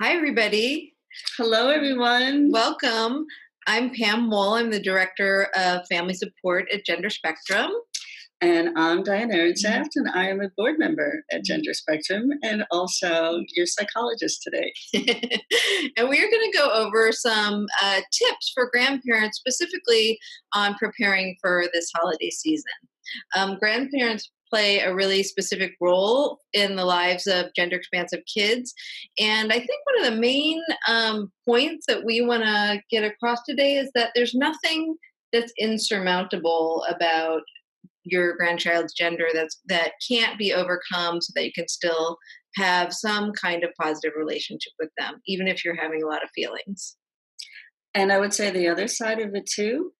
Hi, everybody. Hello, everyone. Welcome. I'm Pam Wool. I'm the Director of Family Support at Gender Spectrum. And I'm Diane Ehrensaft, and I am a board member at Gender Spectrum and also your psychologist today. And we are going to go over some tips for grandparents, specifically on preparing for this holiday season. Grandparents play a really specific role in the lives of gender expansive kids. And I think one of the main points that we want to get across today is that there's nothing that's insurmountable about your grandchild's gender that can't be overcome so that you can still have some kind of positive relationship with them, even if you're having a lot of feelings. And I would say the other side of it too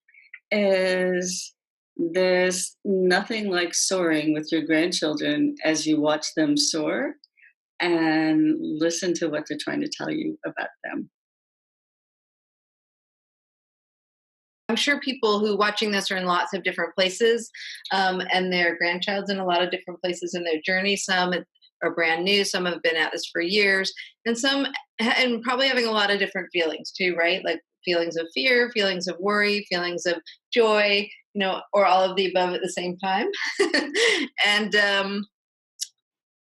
is there's nothing like soaring with your grandchildren as you watch them soar and listen to what they're trying to tell you about them. I'm sure people who watching this are in lots of different places, and their grandchild's in a lot of different places in their journey. Some are brand new, some have been at this for years, and some and probably having a lot of different feelings too, right? Like feelings of fear, feelings of worry, feelings of joy, or all of the above at the same time. And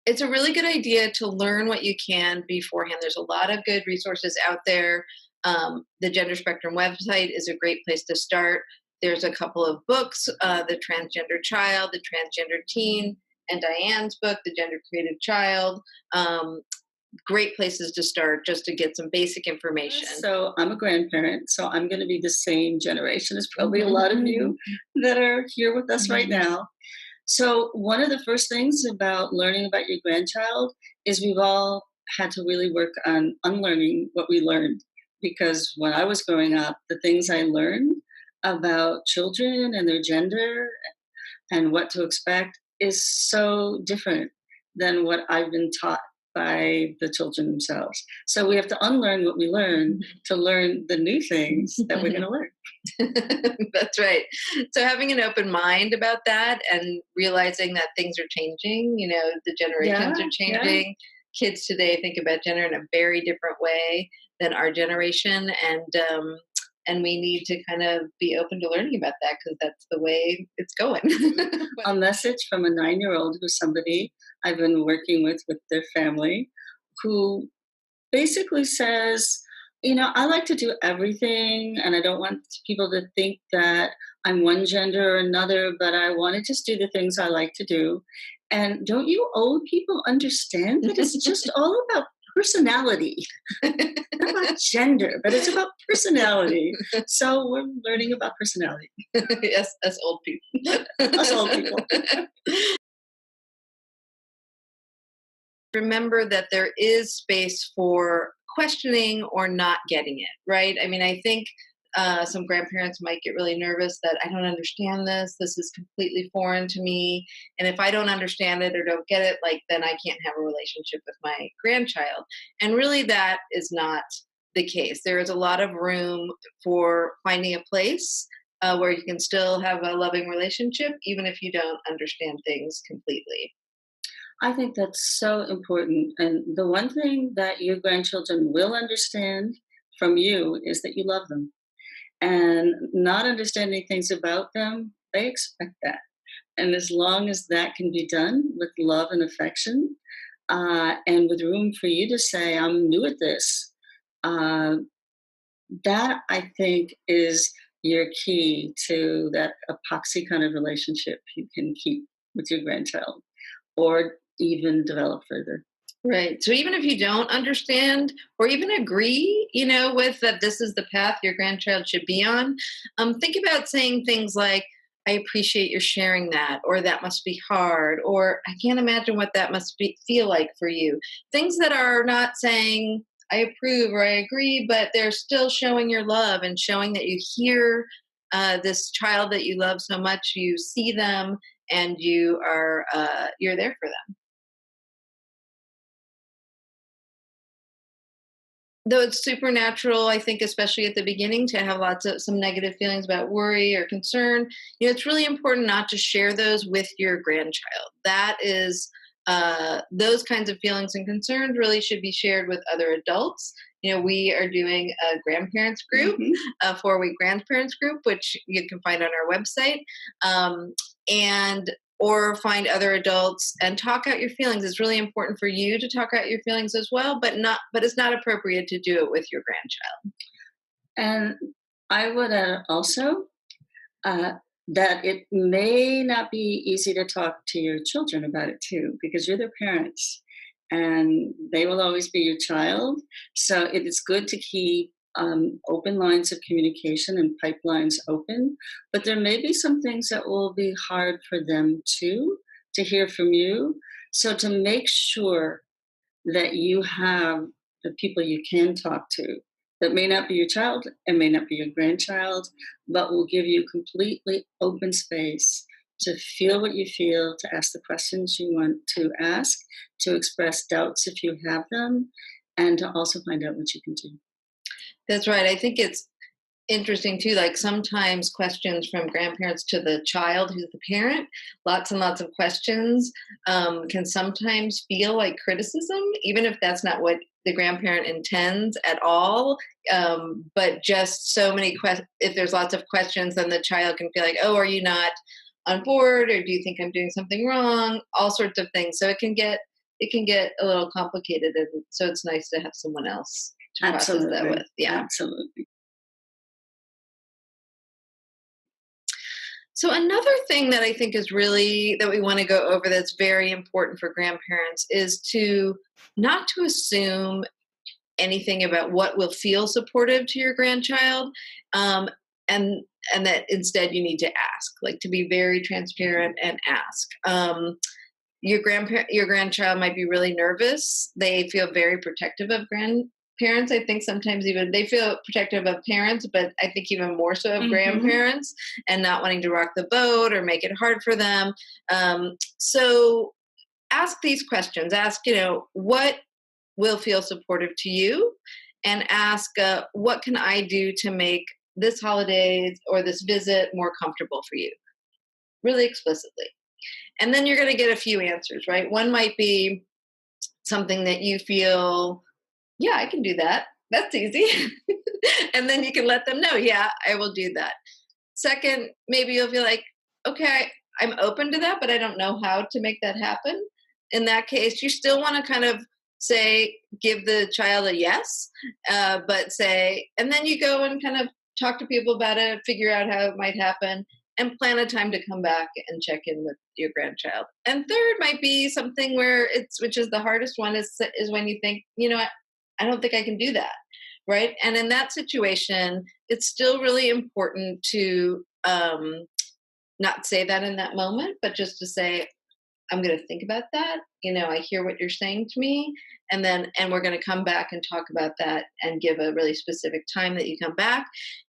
it's a really good idea to learn what you can beforehand. There's a lot of good resources out there. The Gender Spectrum website is a great place to start. There's a couple of books, The Transgender Child, The Transgender Teen, and Diane's book, The Gender Creative Child. Great places to start just to get some basic information. So I'm a grandparent, so I'm going to be the same generation as probably a lot of you that are here with us right now. So one of the first things about learning about your grandchild is we've all had to really work on unlearning what we learned. Because when I was growing up, the things I learned about children and their gender and what to expect is so different than what I've been taught by the children themselves. So we have to unlearn what we learn to learn the new things that we're going to learn. That's right. So having an open mind about that and realizing that things are changing, the generations are changing. Yeah. Kids today think about gender in a very different way than our generation, and we need to kind of be open to learning about that because that's the way it's going. A message from a 9-year-old who's somebody I've been working with their family, who basically says, I like to do everything, and I don't want people to think that I'm one gender or another, but I want to just do the things I like to do. And don't you old people understand that it's just all about personality? Not about gender, but it's about personality. So we're learning about personality. Yes, us old people. Us old people. Remember that there is space for questioning or not getting it, right? I mean, I think some grandparents might get really nervous that I don't understand this. This is completely foreign to me. And if I don't understand it or don't get it, then I can't have a relationship with my grandchild. And really that is not the case. There is a lot of room for finding a place where you can still have a loving relationship, even if you don't understand things completely. I think that's so important. And the one thing that your grandchildren will understand from you is that you love them. And not understanding things about them, they expect that. And as long as that can be done with love and affection, and with room for you to say, I'm new at this, that I think is your key to that epoxy kind of relationship you can keep with your grandchild or even develop further. Right. So even if you don't understand or even agree, with that this is the path your grandchild should be on, think about saying things like, I appreciate your sharing that, or that must be hard, or I can't imagine what that must feel like for you. Things that are not saying, I approve or I agree, but they're still showing your love and showing that you hear this child that you love so much, you see them, and you're there for them. Though it's supernatural, I think, especially at the beginning, to have some negative feelings about worry or concern, it's really important not to share those with your grandchild. That is those kinds of feelings and concerns really should be shared with other adults. We are doing a grandparents group, Mhm. a 4-week grandparents group, which you can find on our website. And or find other adults and talk out your feelings. It's really important for you to talk out your feelings as well, but it's not appropriate to do it with your grandchild. And I would also uh, that it may not be easy to talk to your children about it too, because you're their parents and they will always be your child. So it is good to keep open lines of communication and pipelines open. But there may be some things that will be hard for them too to hear from you. So to make sure that you have the people you can talk to that may not be your child and may not be your grandchild, but will give you completely open space to feel what you feel, to ask the questions you want to ask, to express doubts if you have them, and to also find out what you can do. That's right. I think it's interesting too, like sometimes questions from grandparents to the child who's the parent, lots and lots of questions, can sometimes feel like criticism, even if that's not what the grandparent intends at all. But just so many questions, if there's lots of questions, then the child can feel like, oh, are you not on board, or do you think I'm doing something wrong, all sorts of things. So it can get a little complicated, and so it's nice to have someone else to process that Absolutely. with. Yeah. Absolutely. So another thing that I think is really that we want to go over that's very important for grandparents is to not to assume anything about what will feel supportive to your grandchild, um, and and that instead you need to ask, like to be very transparent and ask. Your grandchild might be really nervous. They feel very protective of grandparents. I think sometimes even they feel protective of parents, but I think even more so of Hmm. grandparents, and not wanting to rock the boat or make it hard for them. So ask these questions. Ask, what will feel supportive to you, and ask, what can I do to make this holiday or this visit more comfortable for you, really explicitly. And then you're going to get a few answers, right? One might be something that you feel, yeah, I can do that. That's easy. And then you can let them know, yeah, I will do that. Second, maybe you'll feel like, okay, I'm open to that, but I don't know how to make that happen. In that case, you still want to kind of say, give the child a yes, but say, and then you go and kind of talk to people about it, figure out how it might happen, and plan a time to come back and check in with your grandchild. And third might be something where which is the hardest one, is when you think, what, I don't think I can do that, right? And in that situation, it's still really important to not say that in that moment, but just to say, I'm going to think about that. I hear what you're saying to me. And we're going to come back and talk about that and give a really specific time that you come back.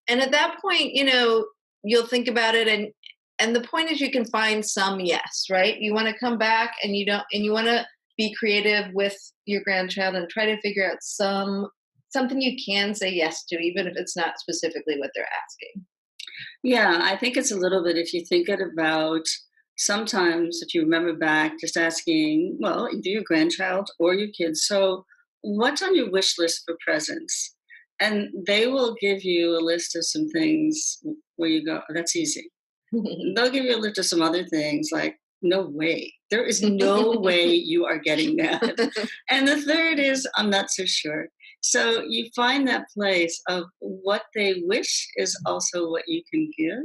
And at that point, you'll think about it. And the point is you can find some yes, right? You want to come back and you want to be creative with your grandchild and try to figure out something you can say yes to, even if it's not specifically what they're asking. Yeah, I think it's a little bit, if you think it about sometimes, if you remember back, just asking, well, either your grandchild or your kids, so what's on your wish list for presents? And they will give you a list of some things where you go, "Oh, that's easy." They'll give you a list of some other things like, no way. There is no way you are getting that. And the third is, I'm not so sure. So you find that place of what they wish is also what you can give.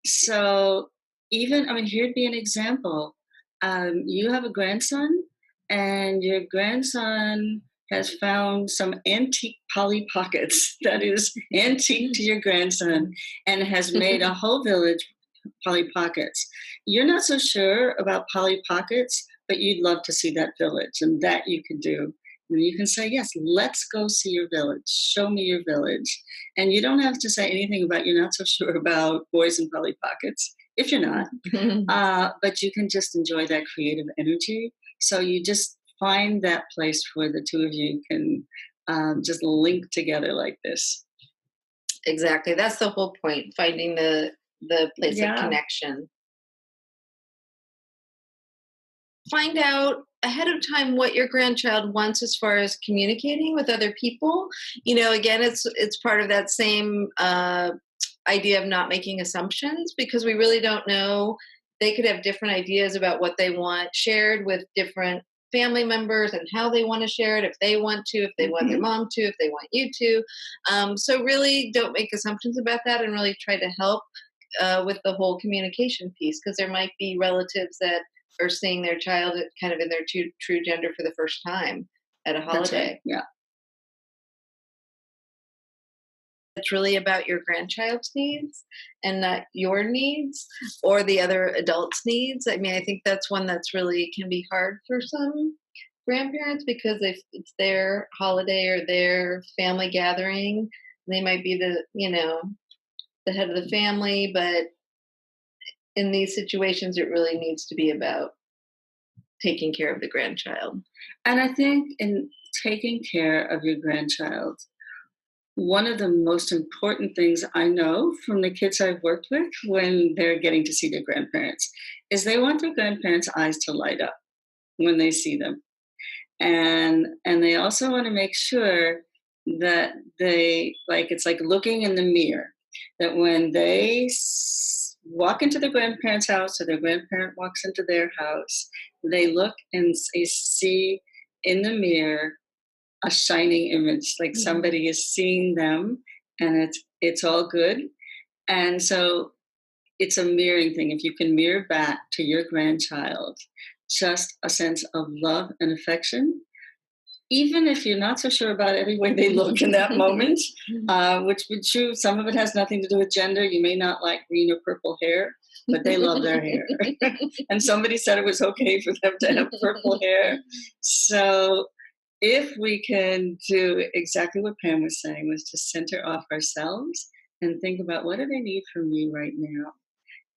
So even, I mean, here'd be an example. You have a grandson, and your grandson has found some antique Polly Pockets that is antique to your grandson and has made a whole village Polly Pockets. You're not so sure about Polly Pockets, but you'd love to see that village, and that you could do. And you can say, yes, let's go see your village. Show me your village. And you don't have to say anything about you're not so sure about boys and Polly Pockets, if you're not. But you can just enjoy that creative energy. So you just find that place where the two of you can just link together like this. Exactly. That's the whole point, finding the place of Yeah. connection. find out ahead of time what your grandchild wants as far as communicating with other people. Again, it's part of that same idea of not making assumptions, because we really don't know. They could have different ideas about what they want shared with different family members and how they want to share it, if they want to, if they want their Mhm. mom to, if they want you to. So really don't make assumptions about that, and really try to help with the whole communication piece, because there might be relatives that are seeing their child kind of in their true gender for the first time at a That's right. holiday. Yeah. It's really about your grandchild's needs and not your needs or the other adult's needs. I mean, I think that's one that's really can be hard for some grandparents, because if it's their holiday or their family gathering, they might be the head of the family, but in these situations, it really needs to be about taking care of the grandchild. And I think in taking care of your grandchild, one of the most important things I know from the kids I've worked with when they're getting to see their grandparents is they want their grandparents' eyes to light up when they see them. And they also want to make sure that they like it's like looking in the mirror, that when they walk into their grandparents' house or their grandparent walks into their house, they look and they see in the mirror a shining image, like Mhm. somebody is seeing them, and it's all good. And so it's a mirroring thing. If you can mirror back to your grandchild just a sense of love and affection, even if you're not so sure about every way they look in that moment, which would true, some of it has nothing to do with gender. You may not like green or purple hair, but they love their hair. And somebody said it was okay for them to have purple hair. So if we can do exactly what Pam was saying, was to center off ourselves and think about what do they need from you right now?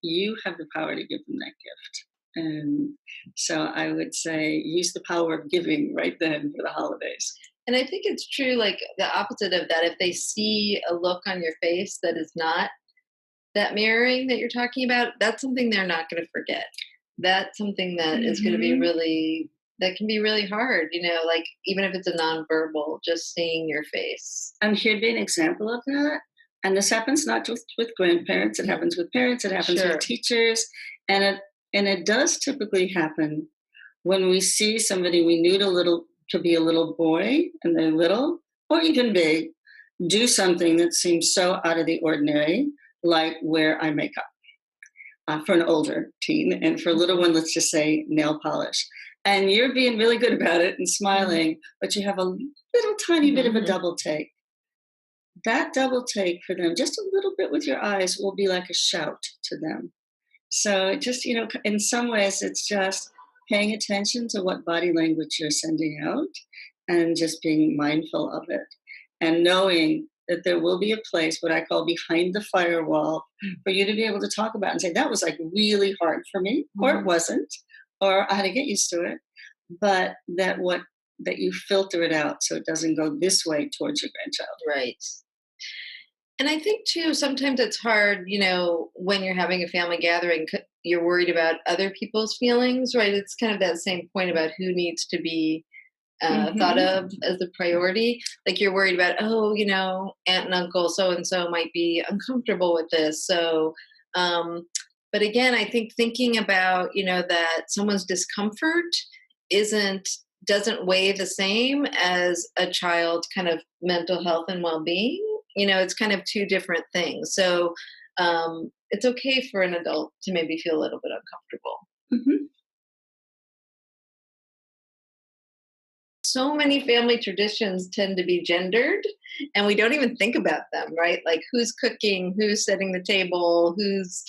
You have the power to give them that gift. And so I would say use the power of giving right then for the holidays. And I think it's true, like the opposite of that. If they see a look on your face that is not that mirroring that you're talking about, that's something they're not going to forget. That's something that is going to be Hmm. that can be really hard, like even if it's a nonverbal, just seeing your face. And here'd be an example of that. And this happens not just with grandparents, it Mhm. happens with parents, it happens with Sure. teachers, and it does typically happen when we see somebody we knew to be a little boy and they're little, or even big, do something that seems so out of the ordinary, like wear eye makeup for an older teen, and for a little Mhm. one, let's just say nail polish. And you're being really good about it and Mhm. smiling, but you have a little tiny bit of a Mhm. double take. That double take for them, just a little bit with your eyes, will be like a shout to them. So it just, in some ways, it's just paying attention to what body language you're sending out and just being mindful of it and knowing that there will be a place, what I call behind the firewall, for you to be able to talk about and say, that was like really hard for me, or it Mhm. wasn't, or I had to get used to it. But that you filter it out so it doesn't go this way towards your grandchild. Right. And I think too, sometimes it's hard, when you're having a family gathering, you're worried about other people's feelings, right? It's kind of that same point about who needs to be thought Hmm. of as a priority. Like you're worried about, oh, aunt and uncle so and so might be uncomfortable with this. So, um, but again, I think thinking about, that someone's discomfort isn't doesn't weigh the same as a child's kind of mental health and well-being. It's kind of two different things. So it's okay for an adult to maybe feel a little bit uncomfortable. Hmm. So many family traditions tend to be gendered, and we don't even think about them, right? Like who's cooking, who's setting the table, who's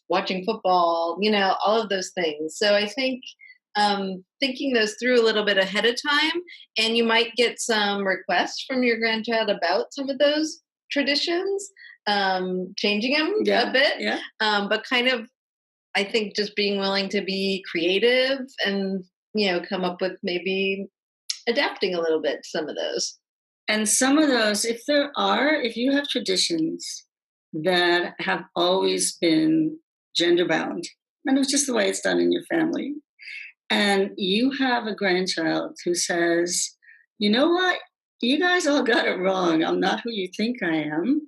watching football, all of those things. So I think thinking those through a little bit ahead of time, and you might get some requests from your grandchild about some of those traditions, changing them a Yeah, bit, yeah. but kind of I think just being willing to be creative and come up with maybe adapting a little bit to some of those. And some of those, if you have traditions that have always been gender bound, and it's just the way it's done in your family, and you have a grandchild who says, you know what? You guys all got it wrong. I'm not who you think I am.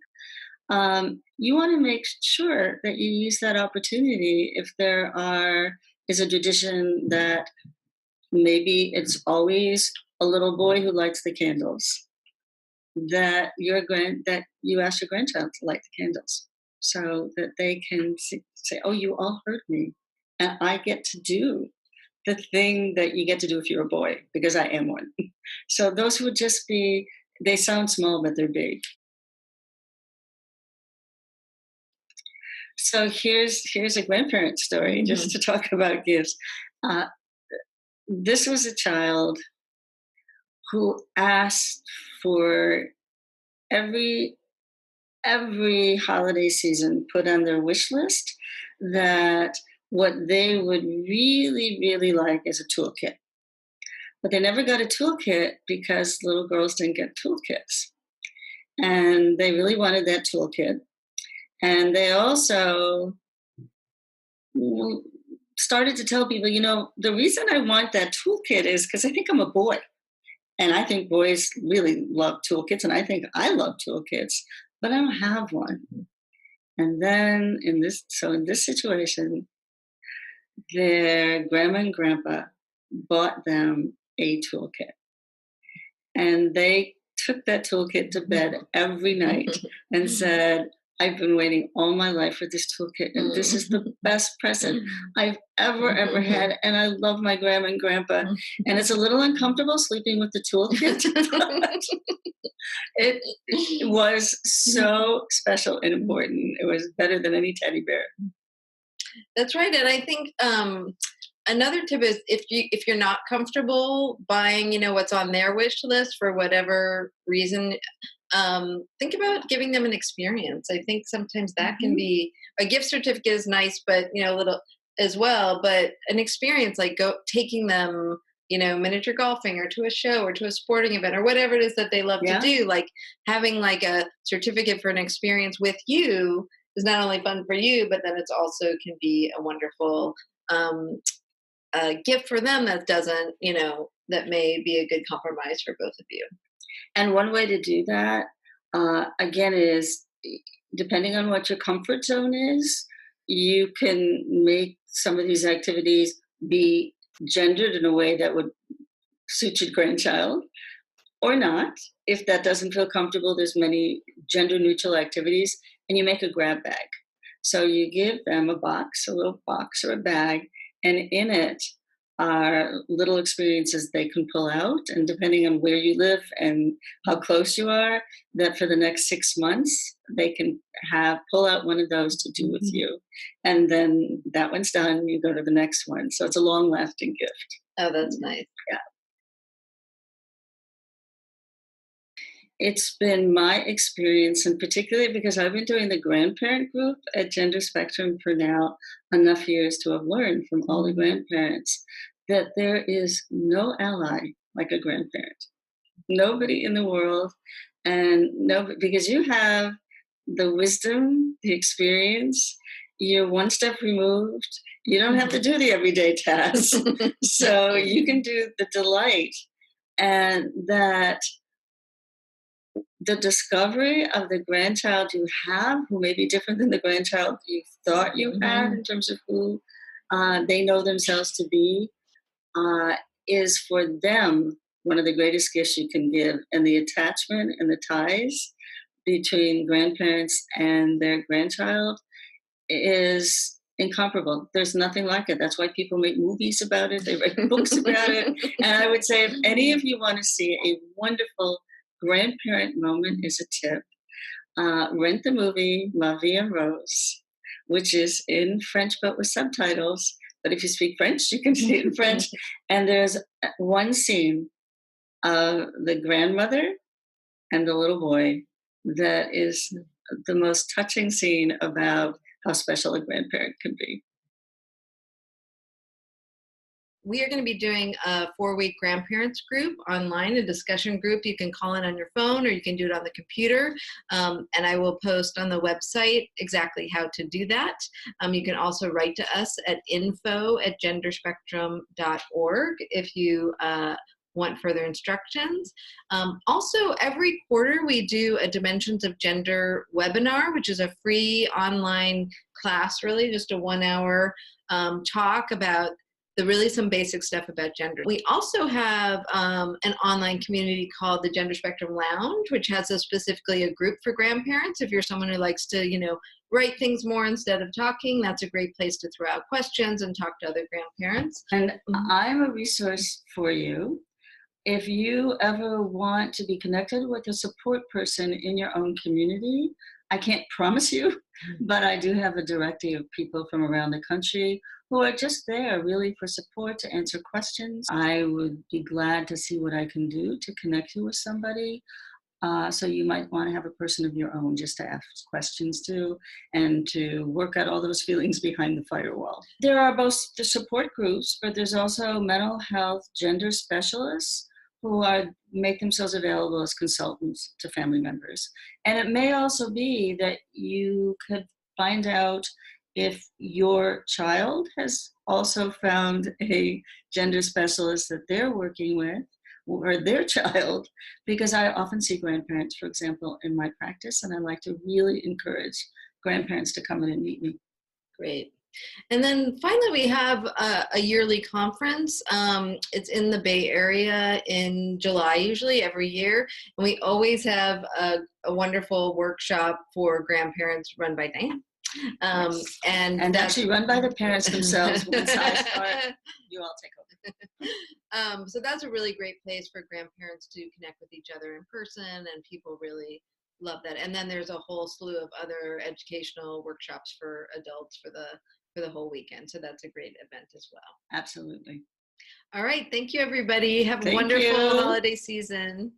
You want to make sure that you use that opportunity if is a tradition that maybe it's always a little boy who lights the candles, that you ask your grandchild to light the candles so that they can say, oh, you all heard me, and I get to do the thing that you get to do if you're a boy, because I am one. So those would just be, they sound small, but they're big. So here's a grandparent story, just to talk about gifts. Uh, this was a child who asked for every holiday season put on their wish list that what they would really, really like is a toolkit. But they never got a toolkit because little girls didn't get toolkits. And they really wanted that toolkit. And they also started to tell people, the reason I want that toolkit is because I think I'm a boy. And I think boys really love toolkits. And I think I love toolkits, but I don't have one. And then in this situation, their grandma and grandpa bought them a toolkit. And they took that toolkit to bed every night and said, I've been waiting all my life for this toolkit, and this is the best present I've ever had. And I love my grandma and grandpa. And it's a little uncomfortable sleeping with the toolkit. It was so special and important. It was better than any teddy bear. That's right. And I think another tip is if you're not comfortable buying, what's on their wish list for whatever reason, think about giving them an experience. I think sometimes that can be a gift certificate is nice, but a little as well. But an experience like taking them, miniature golfing or to a show or to a sporting event or whatever it is that they love to do, like having like a certificate for an experience with you is not only fun for you, but then it's also can be a wonderful gift for them that doesn't, that may be a good compromise for both of you. And one way to do that, again, is depending on what your comfort zone is, you can make some of these activities be gendered in a way that would suit your grandchild or not. If that doesn't feel comfortable, there's many gender neutral activities, and you make a grab bag. So you give them a little box or a bag, and in it are little experiences they can pull out. And depending on where you live and how close you are, that for the next 6 months, they can pull out one of those to do with you. And then that one's done, you go to the next one. So it's a long lasting gift. Oh, that's nice. Yeah. It's been my experience, and particularly because I've been doing the grandparent group at Gender Spectrum for now enough years to have learned from all the grandparents that there is no ally like a grandparent. Nobody in the world, and because you have the wisdom, the experience, you're one step removed. You don't have to do the everyday tasks. So you can do the delight, and that the discovery of the grandchild you have, who may be different than the grandchild you thought you had in terms of who they know themselves to be, is for them one of the greatest gifts you can give. And the attachment and the ties between grandparents and their grandchild is incomparable. There's nothing like it. That's why people make movies about it. They write books about it. And I would say if any of you want to see a wonderful grandparent moment, is a tip. Rent the movie La Vie en Rose, which is in French but with subtitles. But if you speak French, you can see it in French. And there's one scene of the grandmother and the little boy that is the most touching scene about how special a grandparent can be. we are going to be doing a 4-week grandparents group online, a discussion group. You can call in on your phone or you can do it on the computer. And I will post on the website exactly how to do that. You can also write to us at info@genderspectrum.org if you want further instructions. Also, every quarter we do a Dimensions of Gender webinar, which is a free online class, really just a 1-hour talk about some basic stuff about gender. We also have an online community called the Gender Spectrum Lounge, which has specifically a group for grandparents. If you're someone who likes to, write things more instead of talking, that's a great place to throw out questions and talk to other grandparents. And I'm a resource for you. If you ever want to be connected with a support person in your own community, I can't promise you, but I do have a directory of people from around the country who are just there really for support, to answer questions. I would be glad to see what I can do to connect you with somebody. So you might want to have a person of your own just to ask questions to, and to work out all those feelings behind the firewall. There are both the support groups, but there's also mental health gender specialists who make themselves available as consultants to family members. And it may also be that you could find out if your child has also found a gender specialist that they're working with, or their child, because I often see grandparents, for example, in my practice, and I like to really encourage grandparents to come in and meet me. Great. And then finally, we have a yearly conference. It's in the Bay Area in July, usually every year. And we always have a wonderful workshop for grandparents run by Diane. Yes. And actually run by the parents themselves. Once I start, you all take over. So that's a really great place for grandparents to connect with each other in person, and people really love that. And then there's a whole slew of other educational workshops for adults for the whole weekend. So that's a great event as well. Absolutely. All right. Thank you, everybody. Have a wonderful holiday season.